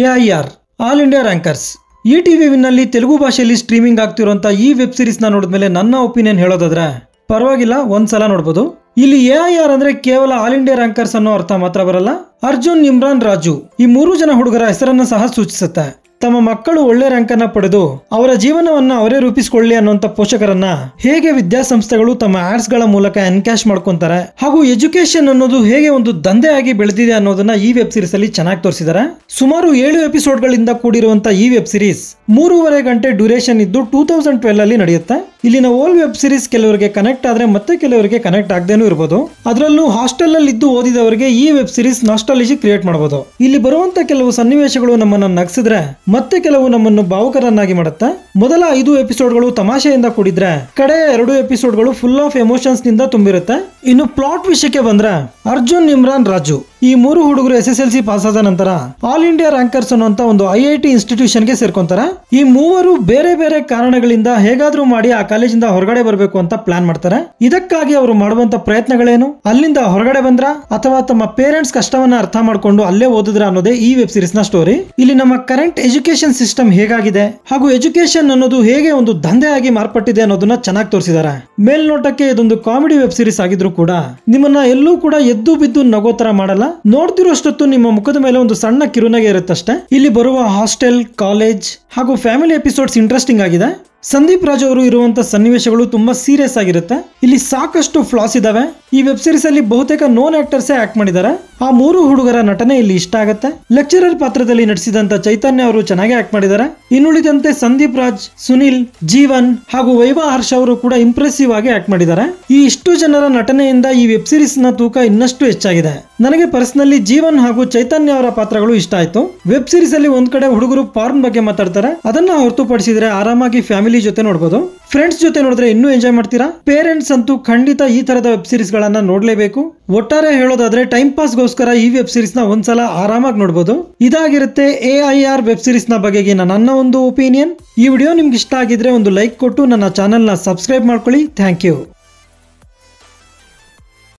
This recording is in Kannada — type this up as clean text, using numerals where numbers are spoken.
AIR ಆಲ್ ಇಂಡಿಯಾ ರ್ಯಾಂಕರ್ಸ್ ಈ ಟಿವಿ ವಿನ್ನಲ್ಲಿ ತೆಲುಗು ಭಾಷೆಯಲ್ಲಿ ಸ್ಟ್ರೀಮಿಂಗ್ ಆಗ್ತಿರುವಂತ ಈ ವೆಬ್ ಸೀರೀಸ್ ನ ನೋಡಿದ್ಮೇಲೆ ನನ್ನ ಒಪಿನಿಯನ್ ಹೇಳೋದಾದ್ರೆ ಪರವಾಗಿಲ್ಲ, ಒಂದ್ಸಲ ನೋಡಬಹುದು. ಇಲ್ಲಿ AIR ಅಂದ್ರೆ ಕೇವಲ ಆಲ್ ಇಂಡಿಯಾ ರ್ಯಾಂಕರ್ಸ್ ಅನ್ನೋ ಅರ್ಥ ಮಾತ್ರ ಬರಲ್ಲ. ಅರ್ಜುನ್, ಇಮ್ರಾನ್, ರಾಜು ಈ 3 ಜನ ಹುಡುಗರ ಹೆಸರನ್ನ ಸಹ ಸೂಚಿಸುತ್ತೆ. ತಮ್ಮ ಮಕ್ಕಳು ಒಳ್ಳೆ ರ್ಯಾಂಕ್ ಅನ್ನ ಪಡೆದು ಅವರ ಜೀವನವನ್ನ ಅವರೇ ರೂಪಿಸಿಕೊಳ್ಳಿ ಅನ್ನುವಂತ ಪೋಷಕರನ್ನ ಹೇಗೆ ವಿದ್ಯಾಸಂಸ್ಥೆಗಳು ತಮ್ಮ ಆಡ್ಸ್ ಗಳ ಮೂಲಕ ಎನ್ಕ್ಯಾಶ್ ಮಾಡ್ಕೊಂತಾರೆ, ಹಾಗೂ ಎಜುಕೇಶನ್ ಅನ್ನೋದು ಹೇಗೆ ಒಂದು ದಂಧೆ ಆಗಿ ಬೆಳೆದಿದೆ ಅನ್ನೋದನ್ನ ಈ ವೆಬ್ ಸೀರೀಸ್ ಅಲ್ಲಿ ಚೆನ್ನಾಗಿ ತೋರಿಸಿದ್ದಾರೆ. ಸುಮಾರು 7 ಎಪಿಸೋಡ್ ಗಳಿಂದ ಕೂಡಿರುವಂತಹ ಈ ವೆಬ್ ಸೀರೀಸ್ 3.5 ಗಂಟೆ ಡ್ಯೂರೇಷನ್ ಇದ್ದು 2012 ಅಲ್ಲಿ ನಡೆಯುತ್ತೆ. ಇಲ್ಲಿನ ಓಲ್ಡ್ ವೆಬ್ ಸೀರೀಸ್ ಕೆಲವರಿಗೆ ಕನೆಕ್ಟ್ ಆದ್ರೆ ಮತ್ತೆ ಕೆಲವರಿಗೆ ಕನೆಕ್ಟ್ ಆಗದೇನೂ ಇರಬಹುದು. ಅದರಲ್ಲೂ ಹಾಸ್ಟೆಲ್ ಅಲ್ಲಿ ಇದ್ದು ಓದಿದವರಿಗೆ ಈ ವೆಬ್ ಸೀರೀಸ್ ನಾಸ್ಟಾಲಜಿ ಕ್ರಿಯೇಟ್ ಮಾಡಬಹುದು. ಇಲ್ಲಿ ಬರುವಂತ ಕೆಲವು ಸನ್ನಿವೇಶಗಳು ನಮ್ಮನ್ನ ನಗಿಸಿದ್ರೆ ಮತ್ತೆ ಕೆಲವು ನಮ್ಮನ್ನು ಭಾವುಕರನ್ನಾಗಿ ಮಾಡುತ್ತೆ. ಮೊದಲ 5 ಎಪಿಸೋಡ್ಗಳು ತಮಾಷೆಯಿಂದ ಕೂಡಿದ್ರೆ ಕಡೆ 2 ಎಪಿಸೋಡ್ಗಳು ಫುಲ್ ಆಫ್ ಎಮೋಷನ್ಸ್ ನಿಂದ ತುಂಬಿರುತ್ತೆ. ಇನ್ನು ಪ್ಲಾಟ್ ವಿಷಯಕ್ಕೆ ಬಂದ್ರೆ ಅರ್ಜುನ್, ಇಮ್ರಾನ್, ರಾಜು ಈ 3 ಹುಡುಗರು SSLC ಪಾಸ್ ಆದ ನಂತರ ಆಲ್ ಇಂಡಿಯಾ ರ್ಯಾಂಕರ್ಸ್ ಅನ್ನುವಂತ ಒಂದು IIT ಇನ್ಸ್ಟಿಟ್ಯೂಷನ್ ಗೆ ಸೇರ್ಕೊಂತಾರೆ. ಈ 3 ಬೇರೆ ಬೇರೆ ಕಾರಣಗಳಿಂದ ಹೇಗಾದ್ರೂ ಮಾಡಿ ಆ ಕಾಲೇಜಿಂದ ಹೊರಗಡೆ ಬರಬೇಕು ಅಂತ ಪ್ಲಾನ್ ಮಾಡ್ತಾರೆ. ಇದಕ್ಕಾಗಿ ಅವರು ಮಾಡುವಂತ ಪ್ರಯತ್ನಗಳೇನು, ಅಲ್ಲಿಂದ ಹೊರಗಡೆ ಬಂದ್ರ ಅಥವಾ ತಮ್ಮ ಪೇರೆಂಟ್ಸ್ ಕಷ್ಟವನ್ನ ಅರ್ಥ ಮಾಡ್ಕೊಂಡು ಅಲ್ಲೇ ಓದಿದ್ರ ಅನ್ನೋದೇ ಈ ವೆಬ್ ಸೀರೀಸ್ ನ ಸ್ಟೋರಿ. ಇಲ್ಲಿ ನಮ್ಮ ಕರೆಂಟ್ ಎಜುಕೇಶನ್ ಸಿಸ್ಟಮ್ ಹೇಗಾಗಿದೆ ಹಾಗೂ ಎಜುಕೇಶನ್ ಅನ್ನೋದು ಹೇಗೆ ಒಂದು ದಂಧೆ ಆಗಿ ಮಾರ್ಪಟ್ಟಿದೆ ಅನ್ನೋದನ್ನ ಚೆನ್ನಾಗಿ ತೋರಿಸಿದ್ದಾರೆ. ಮೇಲ್ನೋಟಕ್ಕೆ ಇದೊಂದು ಕಾಮಿಡಿ ವೆಬ್ ಸೀರೀಸ್ ಆಗಿದ್ರು ಕೂಡ ನಿಮ್ಮನ್ನ ಎಲ್ಲೂ ಕೂಡ ಎದ್ದು ಬಿದ್ದು ನಗೋ ತರ ಮಾಡಲ್ಲ. ನೋಡ್ತಿರೋಷ್ಟೊತ್ತು ನಿಮ್ಮ ಮುಖದ ಮೇಲೆ ಒಂದು ಸಣ್ಣ ಕಿರುನಗೆ ಇರುತ್ತಷ್ಟೇ. ಇಲ್ಲಿ ಬರುವ ಹಾಸ್ಟೆಲ್, ಕಾಲೇಜ್ ಹಾಗೂ ಫ್ಯಾಮಿಲಿ ಎಪಿಸೋಡ್ಸ್ ಇಂಟ್ರೆಸ್ಟಿಂಗ್ ಆಗಿದೆ. ಸಂದೀಪ್ ರಾಜ್ ಅವರು ಇರುವಂತ ಸನ್ನಿವೇಶಗಳು ತುಂಬಾ ಸೀರಿಯಸ್ ಆಗಿರುತ್ತೆ. ಇಲ್ಲಿ ಸಾಕಷ್ಟು ಫ್ಲಾಸ್ ಇದಾವೆ. ಈ ವೆಬ್ ಸೀರೀಸ್ ಅಲ್ಲಿ ಬಹುತೇಕ ನೋನ್ ಆಕ್ಟರ್ಸ್ ಆಕ್ಟ್ ಮಾಡಿದ್ದಾರೆ. ಆ 3 ಹುಡುಗರ ನಟನೆ ಇಲ್ಲಿ ಇಷ್ಟ ಆಗುತ್ತೆ. ಲೆಕ್ಚರರ್ ಪಾತ್ರದಲ್ಲಿ ನಟಿಸಿದಂತ ಚೈತನ್ಯ ಅವರು ಚೆನ್ನಾಗಿ ಆಕ್ಟ್ ಮಾಡಿದ್ದಾರೆ. ಇನ್ನುಳಿದಂತೆ ಸಂದೀಪ್ ರಾಜ್, ಸುನಿಲ್, ಜೀವನ್ ಹಾಗೂ ವೈವಾ ಹರ್ಷ ಅವರು ಕೂಡ ಇಂಪ್ರೆಸಿವ್ ಆಗಿ ಆಕ್ಟ್ ಮಾಡಿದ್ದಾರೆ. ಈ ಇಷ್ಟು ಜನರ ನಟನೆಯಿಂದ ಈ ವೆಬ್ ಸೀರೀಸ್ ನ ತೂಕ ಇನ್ನಷ್ಟು ಹೆಚ್ಚಾಗಿದೆ. ನನಗೆ ಪರ್ಸನಲಿ ಜೀವನ್ ಹಾಗೂ ಚೈತನ್ಯ ಅವರ ಪಾತ್ರಗಳು ಇಷ್ಟ ಆಯ್ತು. ವೆಬ್ ಸೀರೀಸ್ ಅಲ್ಲಿ ಒಂದ್ ಕಡೆ ಹುಡುಗರು ಪಾರ್ನ್ ಬಗ್ಗೆ ಮಾತಾಡ್ತಾರೆ. ಅದನ್ನ ಹೊರತುಪಡಿಸಿದ್ರೆ ಆರಾಮಾಗಿ ಫ್ಯಾಮಿಲಿ ಜೊತೆ ನೋಡಬಹುದು. ಫ್ರೆಂಡ್ಸ್ ಜೊತೆ ನೋಡಿದ್ರೆ ಇನ್ನೂ ಎಂಜಾಯ್ ಮಾಡ್ತೀರಾ. ಪೇರೆಂಟ್ಸ್ ಅಂತೂ ಖಂಡಿತ ಈ ತರದ ವೆಬ್ ಸೀರೀಸ್ ಗಳನ್ನ ನೋಡ್ಲೇಬೇಕು. ಒಟ್ಟಾರೆ ಹೇಳೋದಾದ್ರೆ ಟೈಮ್ ಪಾಸ್ ಗೋಸ್ಕರ ಈ ವೆಬ್ ಸೀರೀಸ್ ನ ಒಂದ್ಸಲ ಆರಾಮಾಗಿ ನೋಡಬಹುದು. ಇದಾಗಿರುತ್ತೆ AIR ವೆಬ್ ಸೀರೀಸ್ ನ ಬಗೆಗಿನ ನನ್ನ ಒಂದು ಒಪಿನಿಯನ್. ಈ ವಿಡಿಯೋ ನಿಮ್ಗೆ ಇಷ್ಟ ಆಗಿದ್ರೆ ಒಂದು ಲೈಕ್ ಕೊಟ್ಟು ನನ್ನ ಚಾನೆಲ್ ನ ಸಬ್ಸ್ಕ್ರೈಬ್ ಮಾಡ್ಕೊಳ್ಳಿ. Thank you.